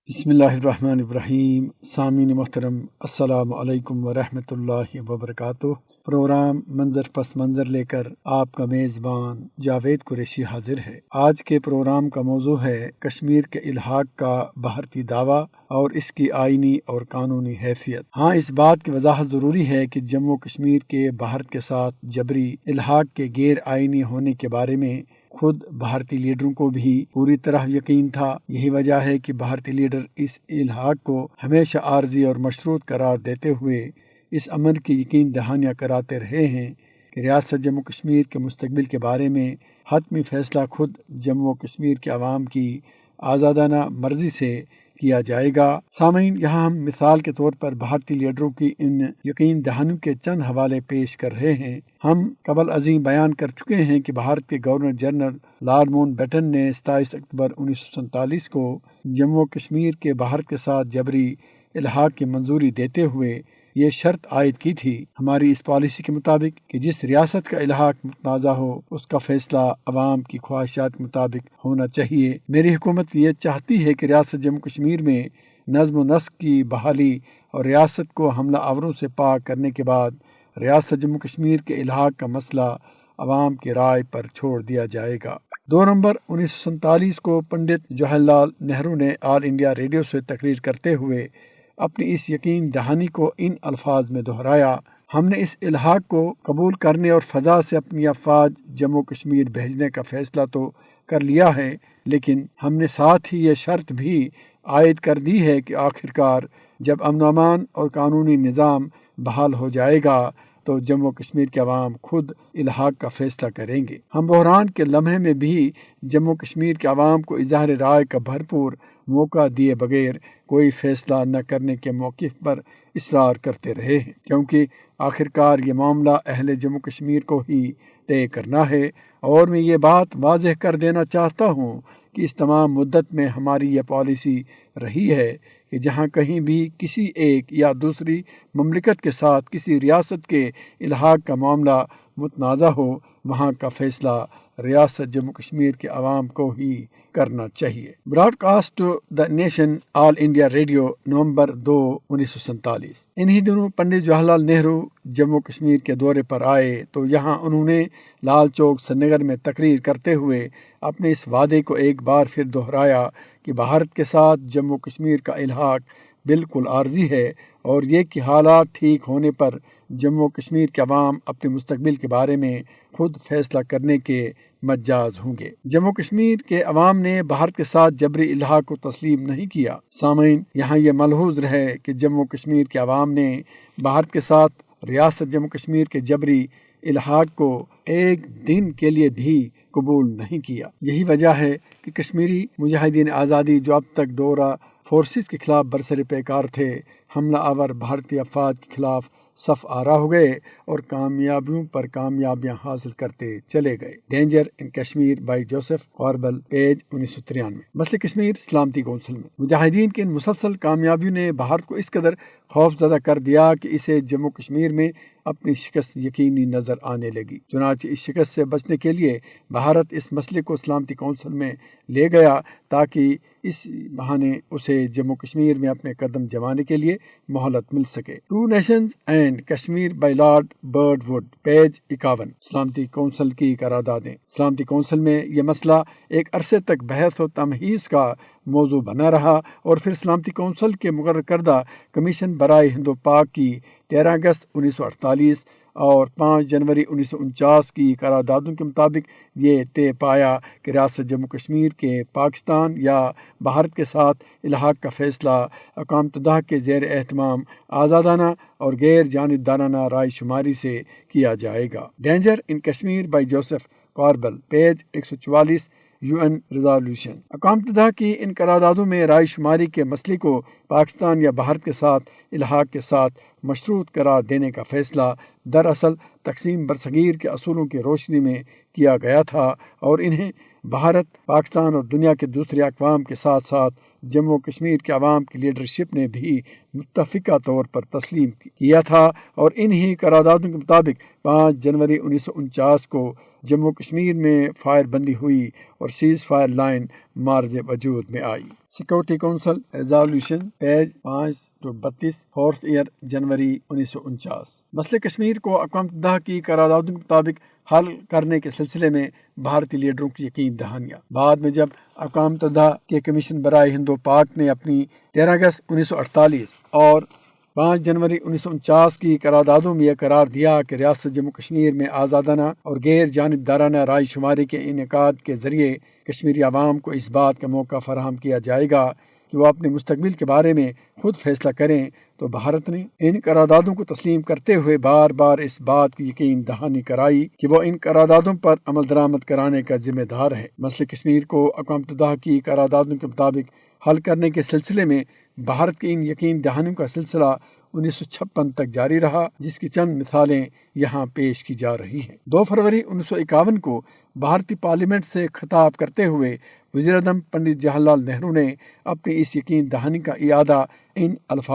بسم اللہ الرحمن الرحیم۔ سامعین محترم، السلام علیکم ورحمۃ اللہ وبرکاتہ۔ پروگرام منظر پس منظر لے کر آپ کا میزبان جاوید قریشی حاضر ہے۔ آج کے پروگرام کا موضوع ہے کشمیر کے الحاق کا بھارتی دعویٰ اور اس کی آئینی اور قانونی حیثیت۔ اس بات کی وضاحت ضروری ہے کہ جموں کشمیر کے بھارت کے ساتھ جبری الحاق کے غیر آئینی ہونے کے بارے میں خود بھارتی لیڈروں کو بھی پوری طرح یقین تھا۔ یہی وجہ ہے کہ بھارتی لیڈر اس الحاق کو ہمیشہ عارضی اور مشروط قرار دیتے ہوئے اس امر کی یقین دہانیاں کراتے رہے ہیں کہ ریاست جموں کشمیر کے مستقبل کے بارے میں حتمی فیصلہ خود جموں کشمیر کے عوام کی آزادانہ مرضی سے کیا جائے گا۔ سامعین، یہاں ہم مثال کے طور پر بھارتی لیڈروں کی ان یقین دہانیوں کے چند حوالے پیش کر رہے ہیں۔ ہم قبل ازیں بیان کر چکے ہیں کہ بھارت کے governor general lord Mountbatten نے 27 اکتوبر 1947 کو جموں کشمیر کے بھارت کے ساتھ جبری الحاق کی منظوری دیتے ہوئے یہ شرط عائد کی تھی: ہماری اس پالیسی کے مطابق کہ جس ریاست کا الحاق متنازع ہو اس کا فیصلہ عوام کی خواہشات کے مطابق ہونا چاہیے۔ میری حکومت یہ چاہتی ہے کہ ریاست جموں کشمیر میں نظم و نسق کی بحالی اور ریاست کو حملہ آوروں سے پاک کرنے کے بعد ریاست جموں کشمیر کے الحاق کا مسئلہ عوام کی رائے پر چھوڑ دیا جائے گا۔ 2 نومبر 1947 کو پنڈت جواہر لال نہرو نے آل انڈیا ریڈیو سے تقریر کرتے ہوئے اپنی اس یقین دہانی کو ان الفاظ میں دہرایا: ہم نے اس الحاق کو قبول کرنے اور فضا سے اپنی افواج جموں کشمیر بھیجنے کا فیصلہ تو کر لیا ہے، لیکن ہم نے ساتھ ہی یہ شرط بھی عائد کر دی ہے کہ آخرکار جب امن و امان اور قانونی نظام بحال ہو جائے گا تو جموں کشمیر کے عوام خود الحاق کا فیصلہ کریں گے۔ ہم بحران کے لمحے میں بھی جموں کشمیر کے عوام کو اظہار رائے کا بھرپور موقع دیے بغیر کوئی فیصلہ نہ کرنے کے موقف پر اصرار کرتے رہے ہیں، کیونکہ آخرکار یہ معاملہ اہل جموں کشمیر کو ہی طے کرنا ہے۔ اور میں یہ بات واضح کر دینا چاہتا ہوں کہ اس تمام مدت میں ہماری یہ پالیسی رہی ہے کہ جہاں کہیں بھی کسی ایک یا دوسری مملکت کے ساتھ کسی ریاست کے الحاق کا معاملہ متنازع ہو، وہاں کا فیصلہ ریاست جموں کشمیر کے عوام کو ہی کرنا چاہیے۔ Broadcast to the nation, all India radio, November 2، 1947۔ انہی دنوں پنڈت جواہر لال نہرو جموں کشمیر کے دورے پر آئے تو یہاں انہوں نے لال چوک سری نگر میں تقریر کرتے ہوئے اپنے اس وعدے کو ایک بار پھر دہرایا کہ بھارت کے ساتھ جموں کشمیر کا الحاق بالکل عارضی ہے اور یہ کہ حالات ٹھیک ہونے پر جموں کشمیر کے عوام اپنے مستقبل کے بارے میں خود فیصلہ کرنے کے مجاز ہوں گے۔ جموں کشمیر کے عوام نے بھارت کے ساتھ جبری الحاق کو تسلیم نہیں کیا۔ سامعین، یہاں یہ ملحوظ رہے کہ جموں کشمیر کے عوام نے بھارت کے ساتھ ریاست جموں کشمیر کے جبری الحاق کو ایک دن کے لیے بھی قبول نہیں کیا۔ یہی وجہ ہے کہ کشمیری مجاہدین آزادی جو اب تک ڈورا فورسز کے خلاف برسر پیکار تھے، حملہ آور بھارتی افواج کے خلاف صف آرا ہو گئے اور کامیابیوں پر کامیابیاں حاصل کرتے چلے گئے۔ Danger in Kashmir by Joseph Korbel, page 1993۔ مسئلہ کشمیر سلامتی کونسل میں مجاہدین کی ان مسلسل کامیابیوں نے بھارت کو اس قدر خوف زدہ کر دیا کہ اسے جموں کشمیر میں اپنی شکست یقینی نظر آنے لگی۔ چنانچہ اس شکست سے بچنے کے لیے بھارت اس مسئلے کو سلامتی کونسل میں لے گیا تاکہ اس بہانے اسے جموں کشمیر میں اپنے قدم جمانے کے لیے مہلت مل سکے۔ 2 nations and Kashmir by lord bird would, page 51۔ سلامتی کونسل کی قراردادیں۔ سلامتی کونسل میں یہ مسئلہ ایک عرصے تک بحث و تمہیز کا موضوع بنا رہا اور پھر سلامتی کونسل کے مقرر کردہ کمیشن برائے ہند و پاک کی 13 اگست 1948 اور 5 جنوری 1949 کی قراردادوں کے مطابق یہ طے پایا کہ ریاست جموں کشمیر کے پاکستان یا بھارت کے ساتھ الحاق کا فیصلہ اقوام متحدہ کے زیر اہتمام آزادانہ اور غیر جانبدارانہ رائے شماری سے کیا جائے گا۔ Danger in Kashmir by Joseph Korbel, page 144۔ UN resolution. اقوام متحدہ کی ان قراردادوں میں رائے شماری کے مسئلے کو پاکستان یا بھارت کے ساتھ الحاق کے ساتھ مشروط قرار دینے کا فیصلہ دراصل تقسیم برصغیر کے اصولوں کی روشنی میں کیا گیا تھا اور انہیں بھارت، پاکستان اور دنیا کے دوسرے اقوام کے ساتھ ساتھ جموں کشمیر کے عوام کی لیڈرشپ نے بھی متفقہ طور پر تسلیم کیا تھا، اور انہی قراردادوں کے مطابق 5 جنوری 1949 کو جموں کشمیر میں فائر بندی ہوئی اور سیز فائر لائن مارج وجود میں آئی۔ سیکورٹی کونسل ریزولوشن پیج 5-32 4 جنوری 1949۔ مسئلہ کشمیر کو اقوام متحدہ کی قراردادوں کے مطابق حل کرنے کے سلسلے میں بھارتی لیڈروں کی یقین دہانیاں۔ بعد میں جب اقوام متحدہ کے کمیشن برائے ہند و پاک نے اپنی 13 اگست 1948 اور 5 جنوری 1949 کی قراردادوں میں یہ قرار دیا کہ ریاست جموں کشمیر میں آزادانہ اور غیر جانبدارانہ رائے شماری کے انعقاد کے ذریعے کشمیری عوام کو اس بات کا موقع فراہم کیا جائے گا کہ وہ اپنے مستقبل کے بارے میں خود فیصلہ کریں، تو بھارت نے ان قراردادوں کو تسلیم کرتے ہوئے بار بار اس بات کی یقین دہانی کرائی کہ وہ ان قراردادوں پر عمل درآمد کرانے کا ذمہ دار ہے۔ مسئلہ کشمیر کو اقوام متحدہ کی قراردادوں کے مطابق حل کرنے کے سلسلے میں بھارت کی ان یقین دہانیوں کا سلسلہ 1956 تک جاری رہا، جس کی چند مثالیں یہاں پیش کی جا رہی ہیں۔ 2 فروری 1951 کو بھارتی پارلیمنٹ سے خطاب کرتے ہوئے وزیر اعظم پنڈت جواہر لال نہرو نے اپنی اس یقین دہانی کا اعادہ ان الفاظ